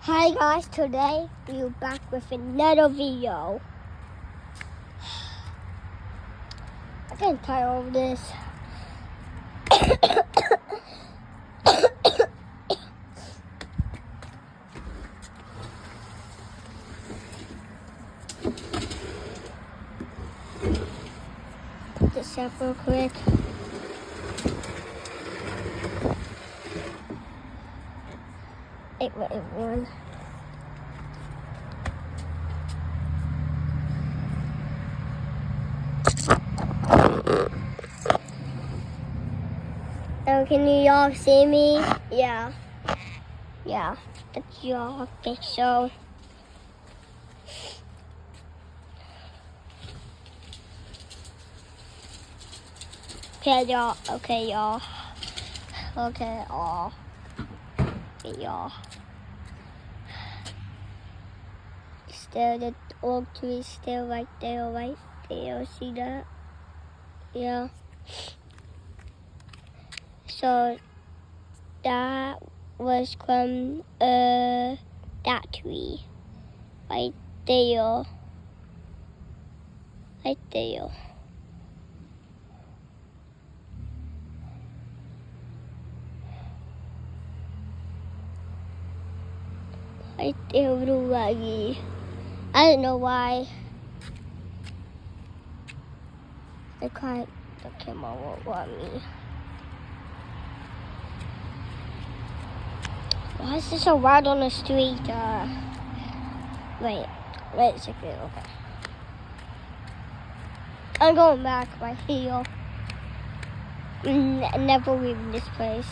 Hi guys, today we're back with another video. I can't tie all of this. Put this up real quick. One. Oh, can you all see me? Yeah, that's your picture. Okay, y'all. Okay, y'all. Still, the oak tree is still right there, See that? Yeah. So that was from that tree, right there. Right there. Right there, little raggy. I don't know why. The camera won't want me. Why is this so loud on the street? Wait a second, okay. I'm going back right here. Never leave this place.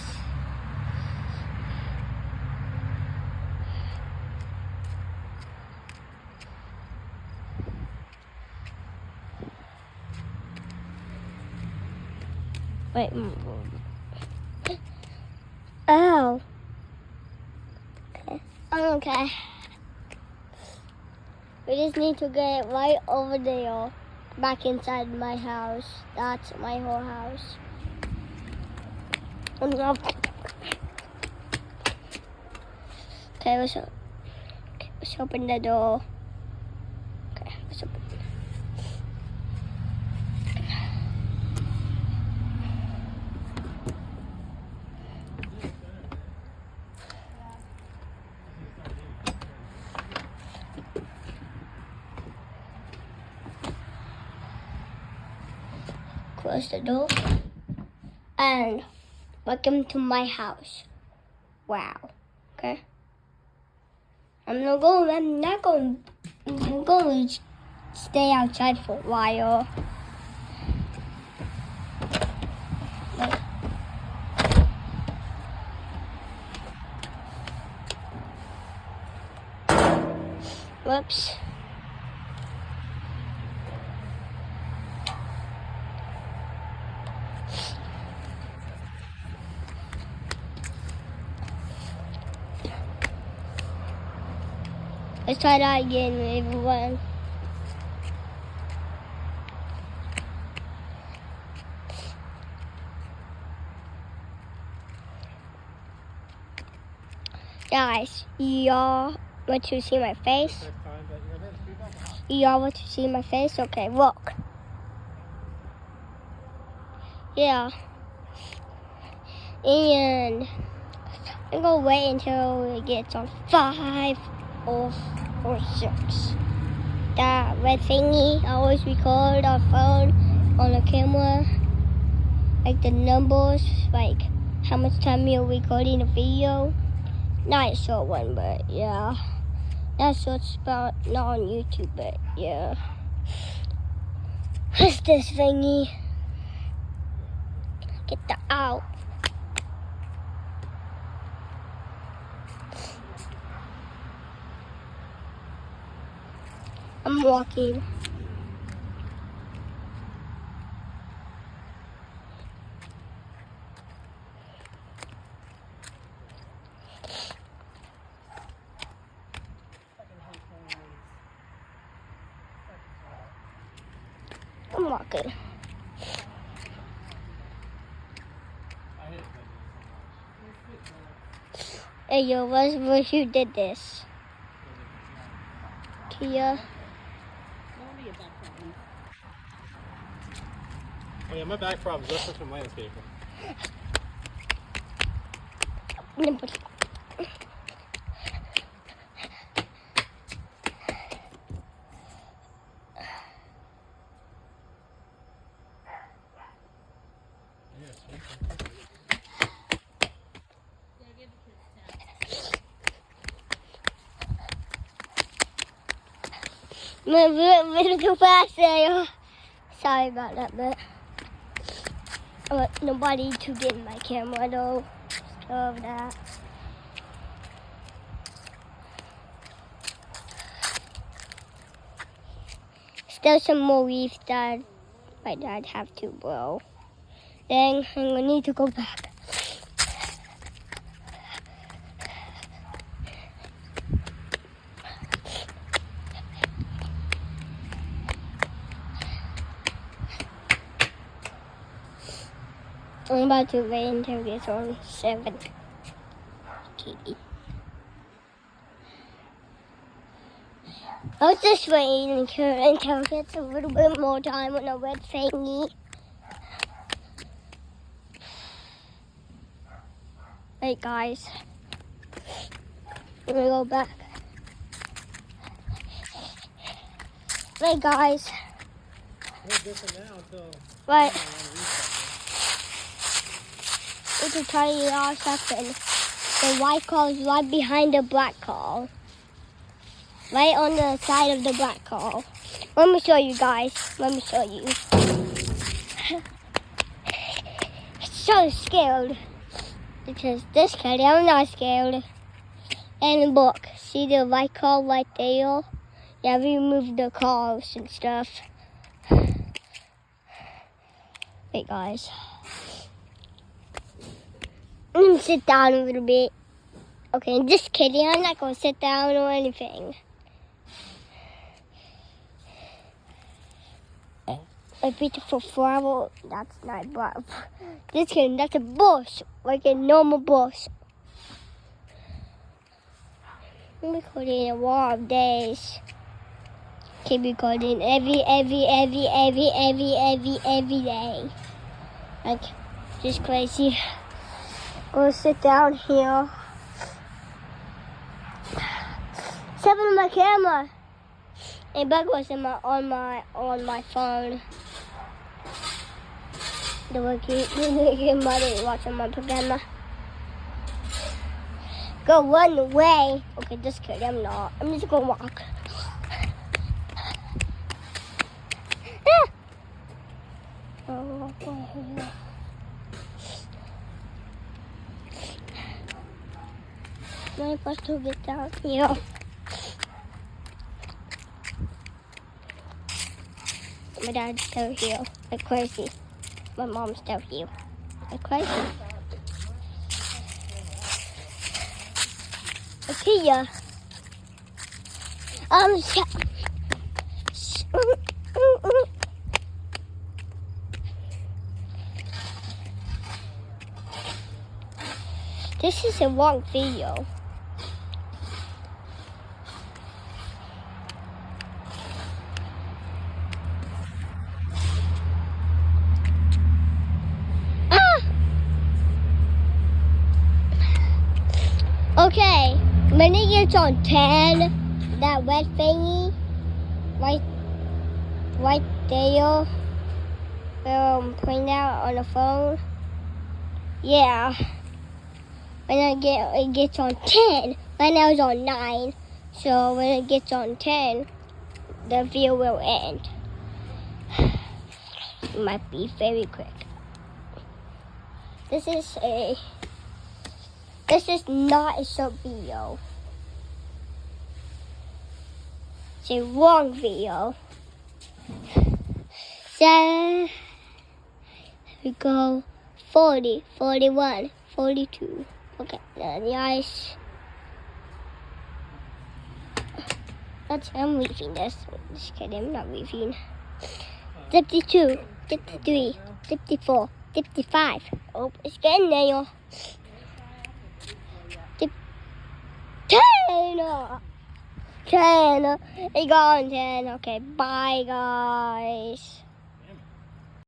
Wait. Oh. Okay. We just need to get it right over there, back inside my house. That's my whole house. Okay, let's open the door. Okay, let's open it. Close the door. And welcome to my house. Wow. Okay. I'm not going to stay outside for a while. Whoops. Let's try that again, everyone. Guys, y'all want to see my face? Y'all want to see my face? Okay, look. Yeah. And I'm gonna wait until it gets on 5 or 6. That red thingy I always record on phone, on the camera. Like the numbers, like how much time you're recording a video. Not a short one, but yeah. Not short spot, not on YouTube, but yeah. What's this thingy? Get that out. I'm walking. I'm walking. Hey, yo, who did this? here. Oh yeah, my back problems. That's just from landscaping. Moving too fast there. Sorry about that, but I want nobody to get in my camera though. Of that. Still some more leaves that my dad have to blow. Then I'm gonna need to go back. I'm about to wait until it's on 7. Okay. I was just waiting until it gets a little bit more time on the red thingy. Wait, guys. I'm gonna go back. Wait, guys. What's different now until... Right. It's a tiny last second. The white call is right behind the black call. Right on the side of the black call. Let me show you guys. Let me show you. So scared. Because this kid, I'm not scared. And look, see the white call right there? Yeah, we removed the calls and stuff. Wait, guys. I'm gonna sit down a little bit. Okay, just kidding. I'm not gonna sit down or anything. A beautiful flower. That's not black. Just kidding. That's a bush, like a normal bush. I'm recording a lot of days. Keep recording every day. Like, just crazy. Go sit down here. Step on my camera. And bug was on my phone. The wicked mother is watching my camera. Go run away. Okay, just kidding. I'm not. I'm just gonna walk. Oh, I'm supposed to get down here. My dad's still here, like crazy. My mom's still here, like crazy. Okay, yeah. This is a long video. Okay, when it gets on 10, that red thingy, right there, where I'm pointing out on the phone, yeah, when it gets on 10, right now it's on 9, so when it gets on 10, the video will end. It might be very quick. This is not a short video. It's a long video. So, here we go. 40, 41, 42. Okay, nice. I'm leaving this. Just kidding, I'm not leaving. 52, 53, 54, 55. Oh, it's getting there. 10. 10. It got on 10. Okay, bye, guys.